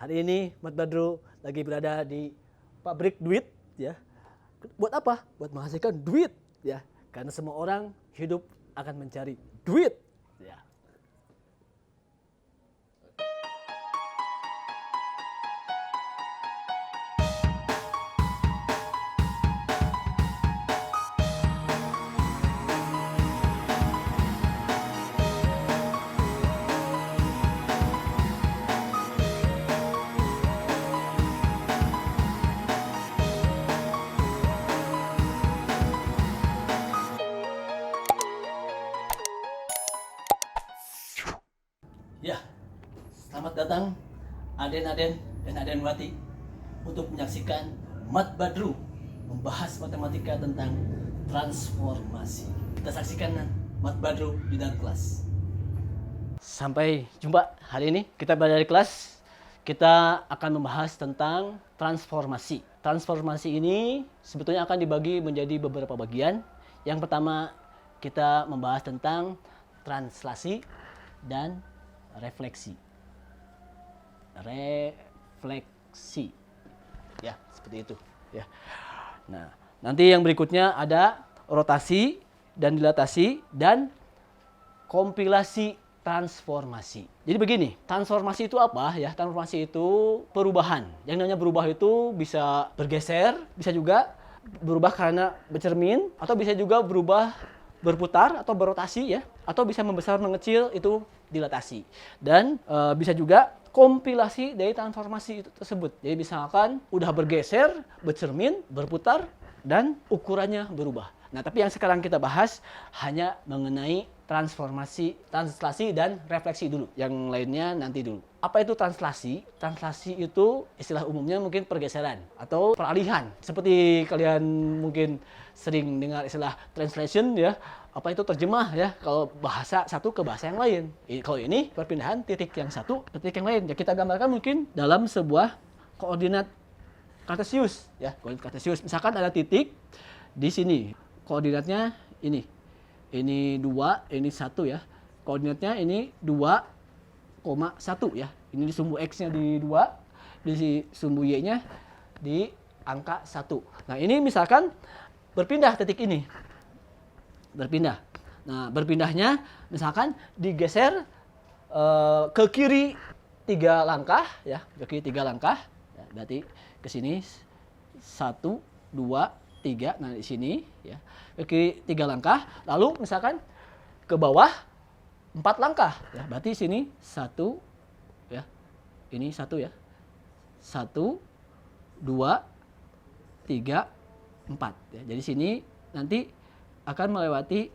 Hari ini Mat Badru lagi berada di pabrik duit, ya. Buat apa? Buat menghasilkan duit, ya. Karena semua orang hidup akan mencari duit, ya. Ya, selamat datang aden-aden dan adenwati untuk menyaksikan Mat Badru membahas matematika tentang transformasi. Kita saksikan Mat Badru di dalam kelas. Sampai jumpa. Hari ini kita berada di kelas. Kita akan membahas tentang transformasi. Transformasi ini sebetulnya akan dibagi menjadi beberapa bagian. Yang pertama, kita membahas tentang translasi dan refleksi. Ya, seperti itu, ya. Nah, nanti yang berikutnya ada rotasi dan dilatasi dan kompilasi transformasi. Jadi begini, transformasi itu apa ya? Transformasi itu perubahan. Yang namanya berubah itu bisa bergeser, bisa juga berubah karena bercermin, atau bisa juga berubah berputar atau berotasi, ya, atau bisa membesar mengecil, itu dilatasi. Dan bisa juga kompilasi dari transformasi itu tersebut. Jadi misalkan udah bergeser, bercermin, berputar, dan ukurannya berubah. Nah, tapi yang sekarang kita bahas hanya mengenai transformasi, translasi, dan refleksi dulu. Yang lainnya nanti dulu. Apa itu translasi? Translasi itu istilah umumnya mungkin pergeseran atau peralihan. Seperti kalian mungkin sering dengar istilah translation, ya. Apa itu terjemah, ya, kalau bahasa satu ke bahasa yang lain. Kalau ini perpindahan titik yang satu ke titik yang lain. Ya, kita gambarkan mungkin dalam sebuah koordinat kartesius, ya, koordinat kartesius. Misalkan ada titik di sini, koordinatnya ini 2, ini 1, ya. Koordinatnya ini 2,1, ya. Ini di sumbu X-nya di 2, di sumbu Y-nya di angka 1. Nah, ini misalkan berpindah titik ini. Berpindah. Nah, berpindahnya misalkan digeser ke kiri 3 langkah, ya, ke kiri 3 langkah. Ya, berarti ke sini 1, 2, 3. Nah, di sini, ya, ke kiri 3 langkah. Lalu misalkan ke bawah 4 langkah, ya. Berarti sini 1, ya. Ini 1, ya. 1, 2, 3, 4, ya. Jadi sini nanti akan melewati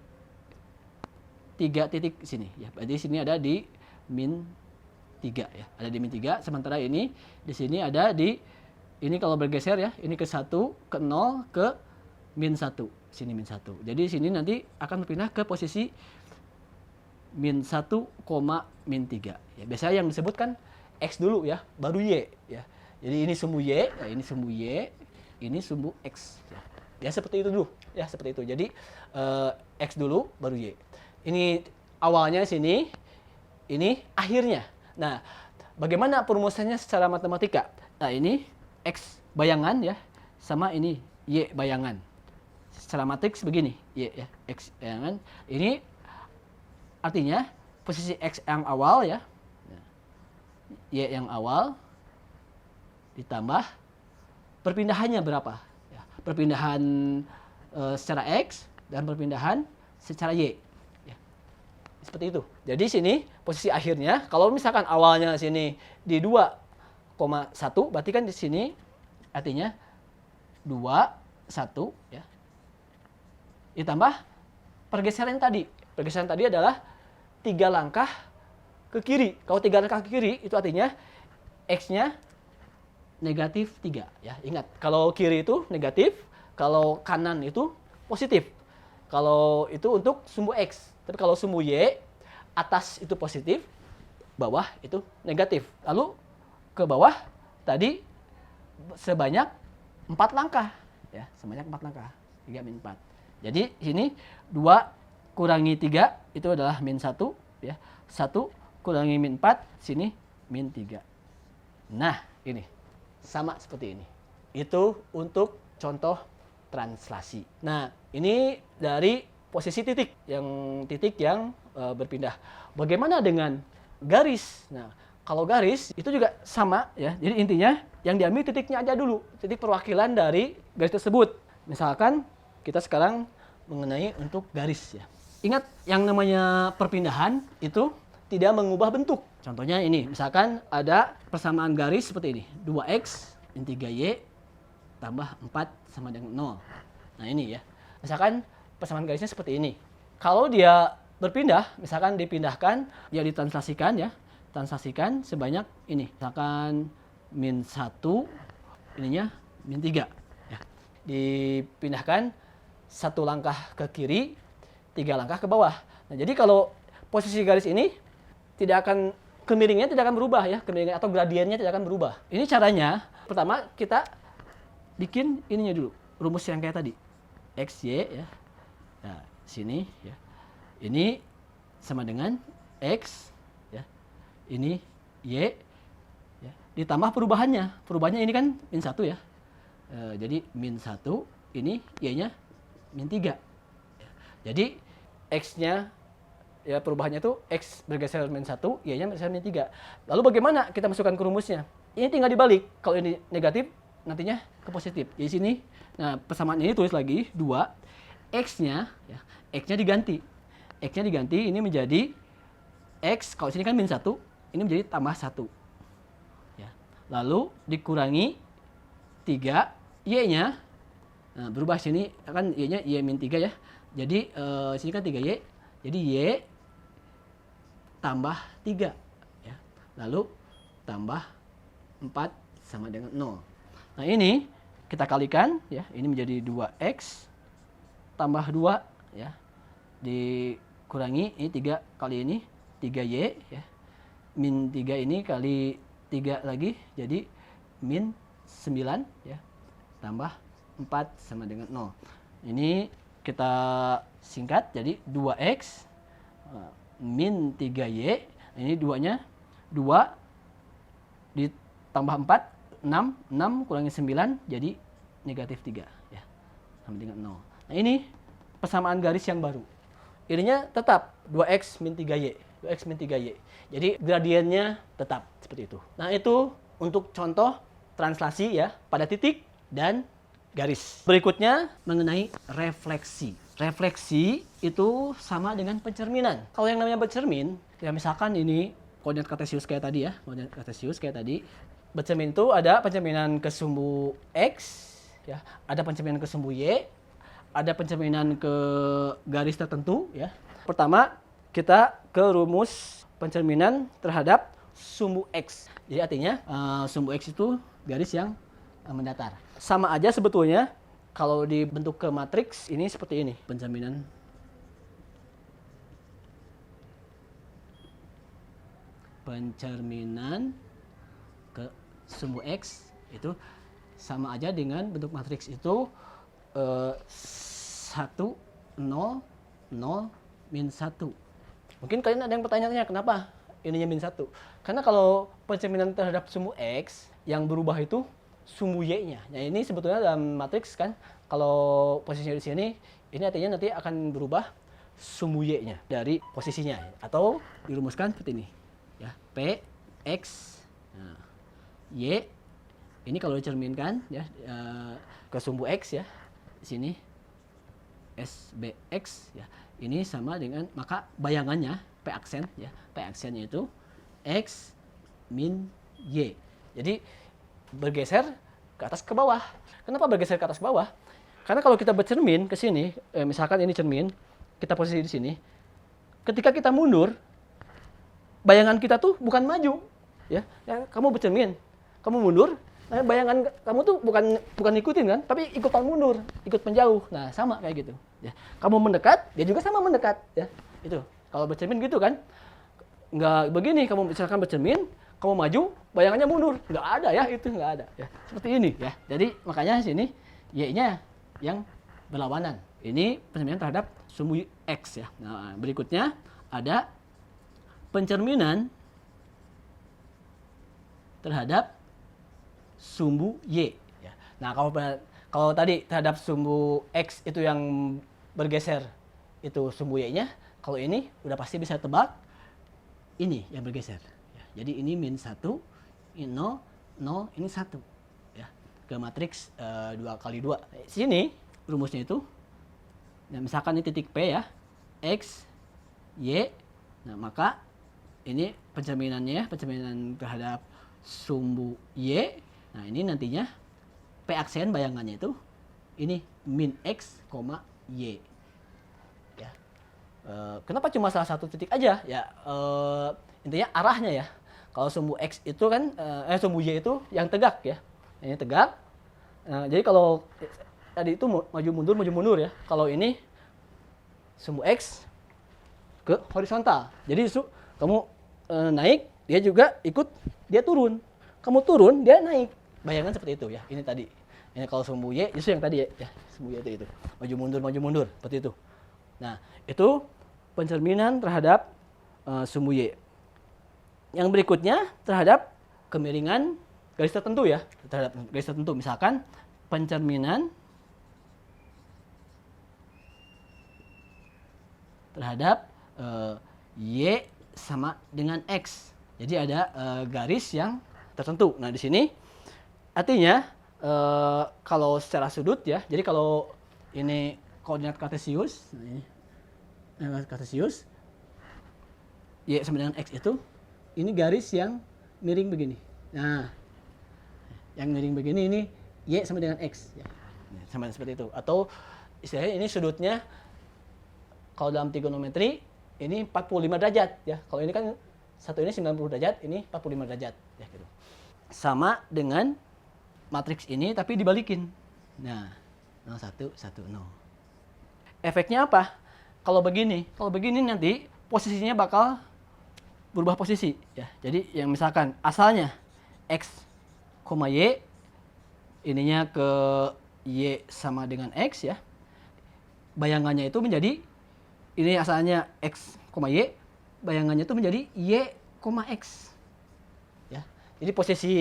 3 titik sini, ya. Berarti sini ada di min 3, ya. Ada di min 3, sementara ini di sini ada di ini kalau bergeser, ya, ini ke 1, ke 0, ke min 1. Sini min 1. Jadi sini nanti akan berpindah ke posisi min 1, min 3. Ya, biasanya yang disebutkan X dulu, ya, baru Y, ya. Jadi ini sumbu Y, ya, ini sumbu Y, ini sumbu X, ya. Ya, seperti itu dulu, ya, seperti itu. Jadi X dulu baru Y. Ini awalnya sini, ini akhirnya. Nah, bagaimana perumusannya secara matematika? Nah, ini X bayangan, ya, sama ini Y bayangan. Secara matriks begini, Y, ya, X bayangan. Ini artinya posisi X yang awal, ya, Y yang awal ditambah perpindahannya berapa? Ya, perpindahan secara X dan perpindahan secara Y. Ya, seperti itu. Jadi sini posisi akhirnya, kalau misalkan awalnya sini di 2,1, berarti kan di sini artinya 2, 1, ya. Ditambah pergeseran tadi. Pergeseran tadi adalah 3 langkah ke kiri. Kalau 3 langkah ke kiri, itu artinya X-nya negatif 3. Ya, ingat, kalau kiri itu negatif, kalau kanan itu positif. Kalau itu untuk sumbu X. Tapi kalau sumbu Y, atas itu positif, bawah itu negatif. Lalu ke bawah tadi sebanyak 4 langkah. Ya, sebanyak 4 langkah. 3 min 4. Jadi sini 2 kurangi 3 itu adalah min 1, ya. 1 kurangi min 4, sini min 3. Nah, ini sama seperti ini. Itu untuk contoh translasi. Nah, ini dari posisi titik yang berpindah. Bagaimana dengan garis? Nah, kalau garis itu juga sama ya. Jadi intinya yang diambil titiknya aja dulu, titik perwakilan dari garis tersebut. Misalkan kita sekarang mengenai untuk garis ya. Ingat yang namanya perpindahan itu tidak mengubah bentuk. Contohnya ini, misalkan ada persamaan garis seperti ini. 2x min 3y tambah 4 sama dengan 0. Nah ini ya. Misalkan persamaan garisnya seperti ini. Kalau dia berpindah, misalkan dipindahkan, dia ditranslasikan ya. Translasikan sebanyak ini. Misalkan min 1, ininya min 3. Ya. Dipindahkan 1 langkah ke kiri, 3 langkah ke bawah. Nah, jadi kalau posisi garis ini tidak akan, kemiringannya tidak akan berubah ya, kemiringan atau gradiennya tidak akan berubah. Ini caranya, pertama kita bikin ininya dulu, rumus yang kayak tadi. X, Y ya. Nah, sini ya. Ini sama dengan X ya. Ini Y ya. Ditambah perubahannya. Perubahannya ini kan min 1 ya. Jadi min 1, ini Y-nya min 3. Jadi X-nya ya perubahannya itu X bergeser min 1, Y-nya bergeser min 3. Lalu bagaimana kita masukkan ke rumusnya? Ini tinggal dibalik. Kalau ini negatif, nantinya ke positif. Di sini, nah persamaan ini tulis lagi 2, X-nya ya, X-nya diganti. X-nya diganti ini menjadi X, kalau sini kan min 1, ini menjadi tambah 1. Ya. Lalu dikurangi 3, Y-nya, nah berubah sini kan Y-nya Y min 3 ya. Jadi sini kan 3Y, jadi Y tambah 3 ya. Lalu tambah 4 sama dengan 0. Nah ini kita kalikan ya, ini menjadi 2X tambah 2 ya. Dikurangi ini 3 kali ini 3Y ya. Min 3 ini kali 3 lagi jadi min 9 ya. Tambah 4 sama dengan 0. Ini kita singkat jadi 2X min 3Y. Ini 2-nya 2 ditambah 4, 6 kurangi 9 jadi negatif 3 ya. Sama dengan 0. Nah ini persamaan garis yang baru. Ininya tetap 2X min 3Y. 2X min 3Y. Jadi gradiennya tetap seperti itu. Nah itu untuk contoh translasi ya pada titik dan garis. Berikutnya mengenai refleksi. Refleksi itu sama dengan pencerminan. Kalau yang namanya bercermin, ya misalkan ini koordinat kartesius kayak tadi ya, koordinat kartesius kayak tadi. Bercermin itu ada pencerminan ke sumbu X, ya, ada pencerminan ke sumbu Y, ada pencerminan ke garis tertentu, ya. Pertama kita ke rumus pencerminan terhadap sumbu X. Jadi artinya sumbu X itu garis yang mendatar. Sama aja sebetulnya kalau dibentuk ke matriks ini seperti ini. Pencerminan ke sumbu X itu sama aja dengan bentuk matriks itu 1, 0, 0, min 1. Mungkin kalian ada yang pertanyaannya kenapa ininya min 1? Karena kalau pencerminan terhadap sumbu X yang berubah itu sumbu Y-nya. Nah ini sebetulnya dalam matriks kan, kalau posisinya di sini, ini artinya nanti akan berubah sumbu Y-nya dari posisinya. Atau dirumuskan seperti ini. Ya, P, X, nah, Y, ini kalau dicerminkan ya ke sumbu X ya, di sini SBX ya. Ini sama dengan, maka bayangannya P aksen ya, P aksennya itu X min Y. Jadi bergeser ke atas ke bawah. Kenapa bergeser ke atas ke bawah? Karena kalau kita bercermin ke sini, misalkan ini cermin, kita posisi di sini. Ketika kita mundur, bayangan kita tuh bukan maju, ya kamu bercermin, kamu mundur, nah bayangan kamu tuh bukan ikutin kan, tapi ikutan mundur, ikut menjauh. Nah sama kayak gitu. Ya, kamu mendekat, dia juga sama mendekat. Ya, itu. Kalau bercermin gitu kan, nggak begini. Kamu misalkan bercermin, kamu maju, bayangannya mundur. Nggak ada ya, itu nggak ada. Ya, seperti ini ya. Jadi makanya sini Y-nya yang berlawanan. Ini pencerminan terhadap sumbu X ya. Nah, berikutnya ada pencerminan terhadap sumbu Y. Ya. Nah, kalau tadi terhadap sumbu X itu yang bergeser, itu sumbu Y-nya. Kalau ini udah pasti bisa tebak, ini yang bergeser. Ya. Jadi ini min 1, ini 0, 0, ini 1. Ya. Ke matriks 2 kali 2. Sini rumusnya itu, nah, misalkan ini titik P ya, X, Y. Nah, maka ini pencerminannya, pencerminan terhadap sumbu Y. Nah, ini nantinya P aksen bayangannya itu ini min X, Y. Ya. Kenapa cuma salah satu titik aja? Ya, intinya arahnya ya. Kalau sumbu X itu kan, sumbu Y itu yang tegak ya. Ini tegak. Jadi kalau tadi itu maju mundur ya. Kalau ini sumbu X ke horizontal. Jadi kamu naik, dia juga ikut, dia turun. Kamu turun, dia naik. Bayangkan seperti itu ya. Ini tadi. Ini kalau sumbu Y, justru yang tadi ya. Sumbu Y itu. Maju mundur. Seperti itu. Nah, itu pencerminan terhadap sumbu Y. Yang berikutnya terhadap kemiringan garis tertentu ya. Terhadap garis tertentu. Misalkan pencerminan terhadap Y sama dengan X. Jadi ada garis yang tertentu. Nah, di sini artinya kalau secara sudut ya. Jadi kalau ini koordinat kartesius, Y sama dengan X itu, ini garis yang miring begini. Nah, yang miring begini ini Y sama dengan X. Ya. Sama seperti itu. Atau istilahnya ini sudutnya, kalau dalam trigonometri, ini 45 derajat ya. Kalau ini kan satu ini 90 derajat, ini 45 derajat ya gitu. Sama dengan matriks ini tapi dibalikin. Nah, 01, 1, 0. Efeknya apa? Kalau begini nanti posisinya bakal berubah posisi ya. Jadi yang misalkan asalnya X, Y, ininya ke Y sama dengan X ya. Bayangannya itu menjadi, ini asalnya X, Y, bayangannya itu menjadi Y, X. Ya. Jadi posisi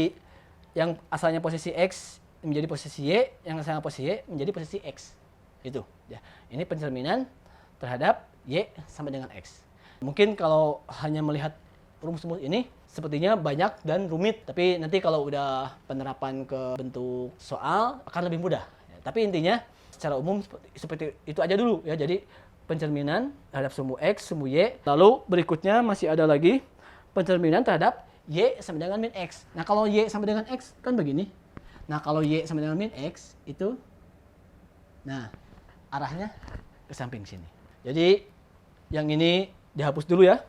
yang asalnya posisi X menjadi posisi Y, yang asalnya posisi Y menjadi posisi X. Itu. Ya. Ini pencerminan terhadap Y sama dengan X. Mungkin kalau hanya melihat rumus-rumus ini sepertinya banyak dan rumit, tapi nanti kalau udah penerapan ke bentuk soal akan lebih mudah. Ya. Tapi intinya secara umum seperti itu aja dulu ya. Jadi pencerminan terhadap sumbu X, sumbu Y. Lalu berikutnya masih ada lagi pencerminan terhadap Y sama dengan min X. Nah, kalau Y sama dengan X kan begini. Nah, kalau Y sama dengan min X itu, nah, arahnya ke samping sini. Jadi yang ini dihapus dulu ya.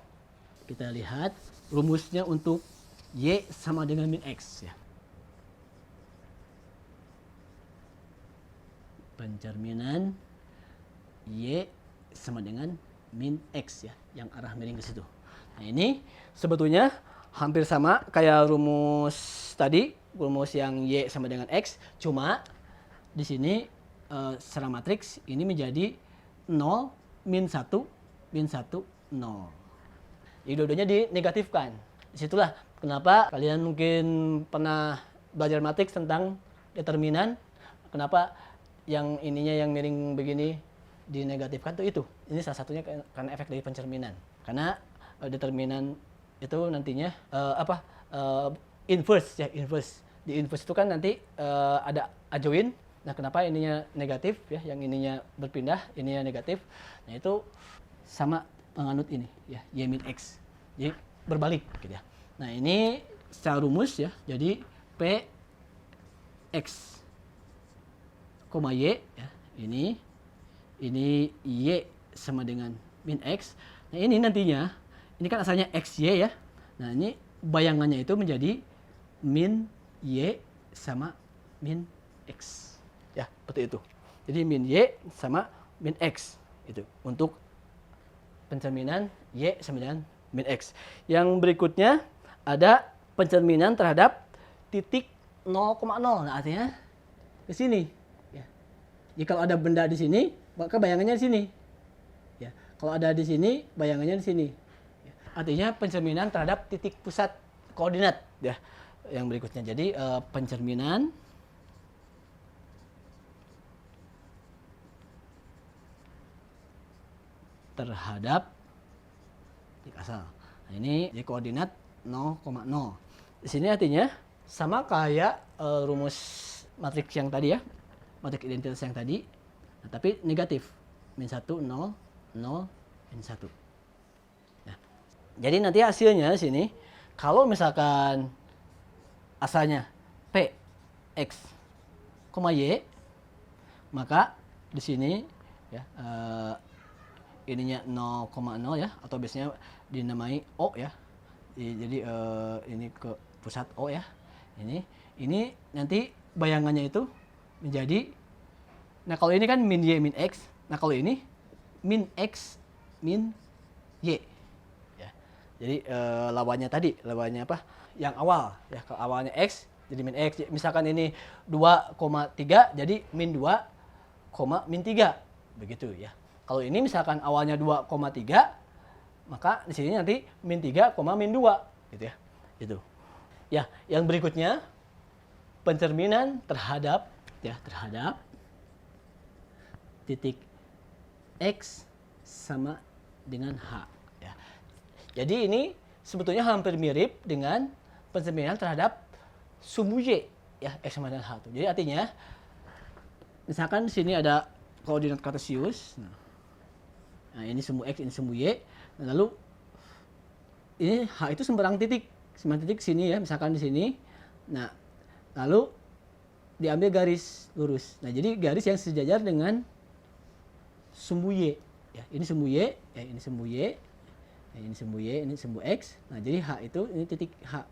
Kita lihat rumusnya untuk Y sama dengan min X ya. Pencerminan Y sama dengan min X ya, yang arah miring ke situ. Nah, ini sebetulnya hampir sama kayak rumus tadi, rumus yang Y sama dengan X, cuma di sini secara matriks ini menjadi 0, min 1, 0. Jadi dua-duanya dinegatifkan. Disitulah kenapa kalian mungkin pernah belajar matriks tentang determinan, kenapa yang ininya yang miring begini dinegatifkan tuh itu. Ini salah satunya karena efek dari pencerminan. Karena determinan itu nantinya inverse ya, inverse. Di inverse itu kan nanti ada adjoint. Nah, kenapa ininya negatif ya, yang ininya berpindah, ininya negatif. Nah, itu sama menganut ini ya, Y min X. Jadi berbalik gitu ya. Nah, ini secara rumus ya. Jadi P X, Y ya. Ini Y sama dengan min X. Nah, ini nantinya, ini kan asalnya XY ya. Nah, ini bayangannya itu menjadi min Y sama min X. Ya, seperti itu. Jadi min Y sama min X. Itu untuk pencerminan Y sama dengan min X. Yang berikutnya ada pencerminan terhadap titik 0,0. Nah, artinya ke sini. Ya. Jadi kalau ada benda di sini, maka bayangannya di sini. Ya. Kalau ada di sini, bayangannya di sini. Ya. Artinya pencerminan terhadap titik pusat koordinat. Ya. yang berikutnya. Jadi pencerminan terhadap titik asal. Nah, ini di koordinat 0,0. Di sini artinya sama kayak rumus matriks yang tadi ya, matriks identitas yang tadi, nah, tapi negatif. Min 1, 0, 0, min 1. Nah, jadi nanti hasilnya di sini, kalau misalkan asalnya P, X, Y, maka di sini ya, ininya 0,0 ya, atau biasanya dinamai O ya. Jadi ini ke pusat O ya. Ini nanti bayangannya itu menjadi, nah kalau ini kan min Y min X, nah kalau ini min X min Y ya. Jadi lawannya tadi, lawannya apa? Yang awal ya, kalau awalnya X jadi min X. Misalkan ini 2,3 jadi min 2, min 3 begitu ya. Kalau ini misalkan awalnya 2,3, maka di sini nanti min 3, min 2 gitu ya. Itu. Ya, yang berikutnya pencerminan terhadap titik X sama dengan H ya. Jadi ini sebetulnya hampir mirip dengan pencerminan terhadap sumbu Y ya, X sama dengan H. Jadi artinya misalkan di sini ada koordinat kartesius. Nah, ini sumbu X, ini sumbu Y. Nah, lalu ini H itu sembarang titik sini ya, misalkan di sini. Nah, lalu diambil garis lurus. Nah, jadi garis yang sejajar dengan sumbu Y. Ya, ini sumbu Y, ya, ini sumbu Y, ya, ini sumbu Y, ini sumbu X. Nah, jadi H itu ini titik H.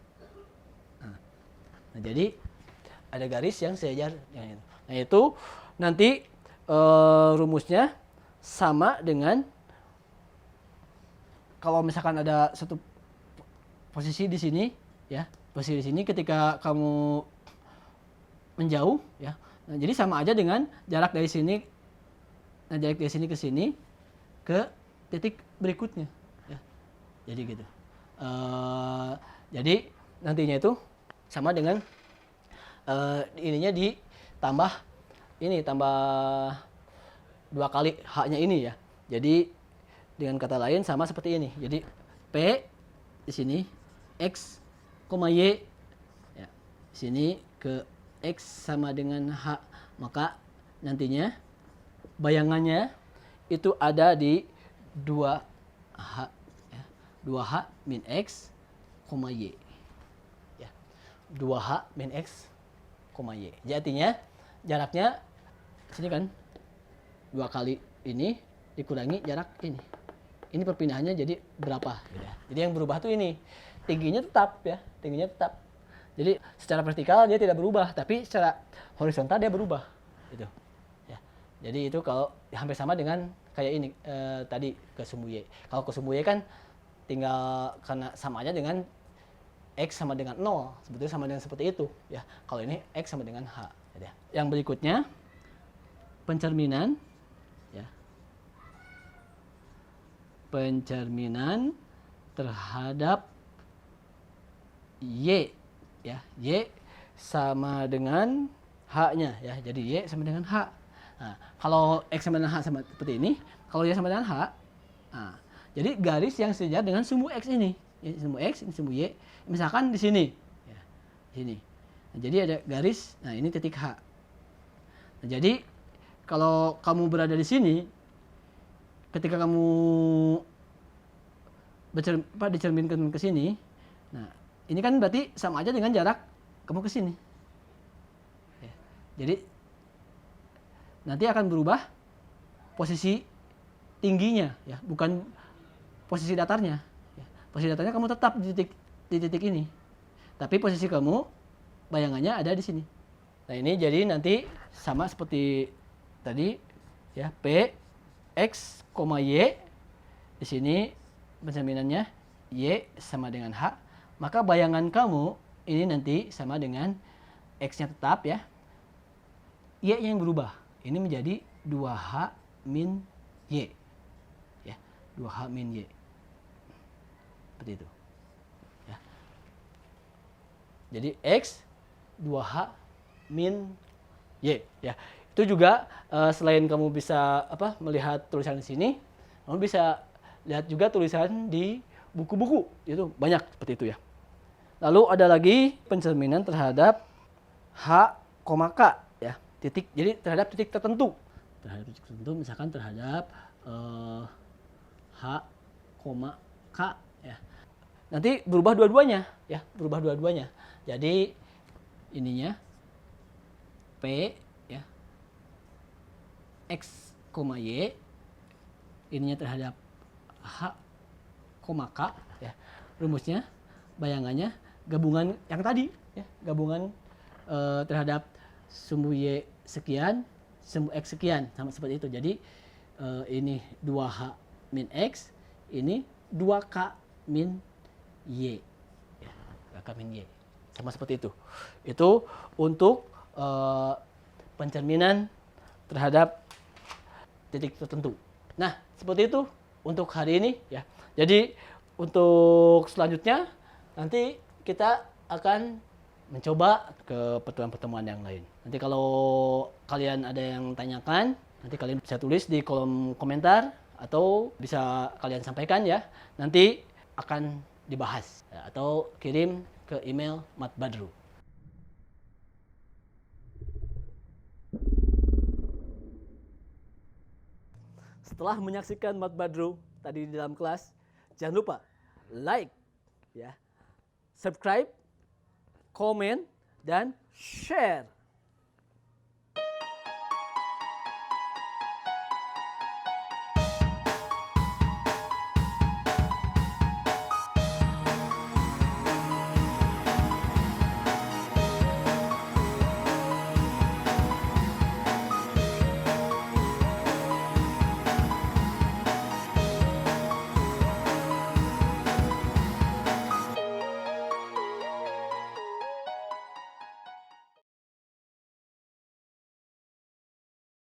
Nah, jadi ada garis yang sejajar dengan itu. Nah, itu nanti rumusnya sama dengan kalau misalkan ada satu posisi di sini ya, posisi di sini ketika kamu menjauh ya. Nah, jadi sama aja dengan jarak dari sini, nah jarak dari sini ke sini ke titik berikutnya ya. Jadi gitu. Jadi nantinya itu sama dengan ininya ditambah ini, tambah 2 kali H-nya ini ya. Jadi dengan kata lain sama seperti ini. Jadi P di sini X, Y ya. Di sini ke X sama dengan H, maka nantinya bayangannya itu ada di 2H ya. 2H min X, Y ya. 2H min X, Y. Jadi artinya jaraknya sini kan 2 kali ini dikurangi jarak ini. Ini perpindahannya jadi berapa gitu ya. Jadi yang berubah tuh ini. Tingginya tetap ya, tingginya tetap. Jadi secara vertikal dia tidak berubah, tapi secara horizontal dia berubah gitu. Ya. Jadi itu kalau hampir sama dengan kayak ini tadi ke sumbu Y. Kalau ke sumbu Y kan tinggal karena sama aja dengan X sama dengan 0, sebetulnya sama dengan seperti itu ya. Kalau ini X sama dengan H gitu ya. Yang berikutnya pencerminan ya. Pencerminan terhadap Y ya. Y sama dengan H-nya ya. Jadi Y sama dengan H. Nah, kalau X sama dengan H sama seperti ini, kalau Y sama dengan H, nah, jadi garis yang sejajar dengan sumbu X ini. Ini sumbu X, ini sumbu Y. Misalkan di sini ya. Sini. Nah, jadi ada garis, nah ini titik H. Nah, jadi kalau kamu berada di sini, ketika kamu dicerminkan ke sini, nah ini kan berarti sama aja dengan jarak kamu ke sini. Ya. Jadi nanti akan berubah posisi tingginya, ya, bukan posisi datarnya. Ya. Posisi datarnya kamu tetap di titik ini, tapi posisi kamu bayangannya ada di sini. Nah ini jadi nanti sama seperti tadi, ya, P, X, Y. Di sini pencerminannya Y sama dengan H. Maka bayangan kamu ini nanti sama dengan X-nya tetap ya. Y yang berubah. Ini menjadi 2H min Y. Ya, 2H min Y. Seperti itu. Ya. Jadi X 2H min Y ya. Itu juga selain kamu bisa melihat tulisan di sini, kamu bisa lihat juga tulisan di buku-buku. Itu banyak seperti itu ya. Lalu ada lagi pencerminan terhadap H, K ya, titik. Jadi terhadap titik tertentu. Terhadap titik tertentu misalkan terhadap H, K ya. Nanti berubah dua-duanya ya, berubah dua-duanya. Jadi ininya P ya, X, Y, ininya terhadap H, K ya. Rumusnya, bayangannya gabungan yang tadi ya, gabungan terhadap sumbu Y sekian, sumbu X sekian, sama seperti itu. Jadi ini 2H min X, ini 2K min Y ya, 2K min Y, sama seperti itu. Itu untuk pencerminan terhadap titik tertentu. Nah, seperti itu untuk hari ini ya. Jadi untuk selanjutnya nanti kita akan mencoba ke pertemuan-pertemuan yang lain. Nanti kalau kalian ada yang tanyakan, nanti kalian bisa tulis di kolom komentar atau bisa kalian sampaikan ya. Nanti akan dibahas ya, atau kirim ke email Matbadru. Setelah menyaksikan Matbadru tadi di dalam kelas, jangan lupa like, ya, subscribe, komen, dan share.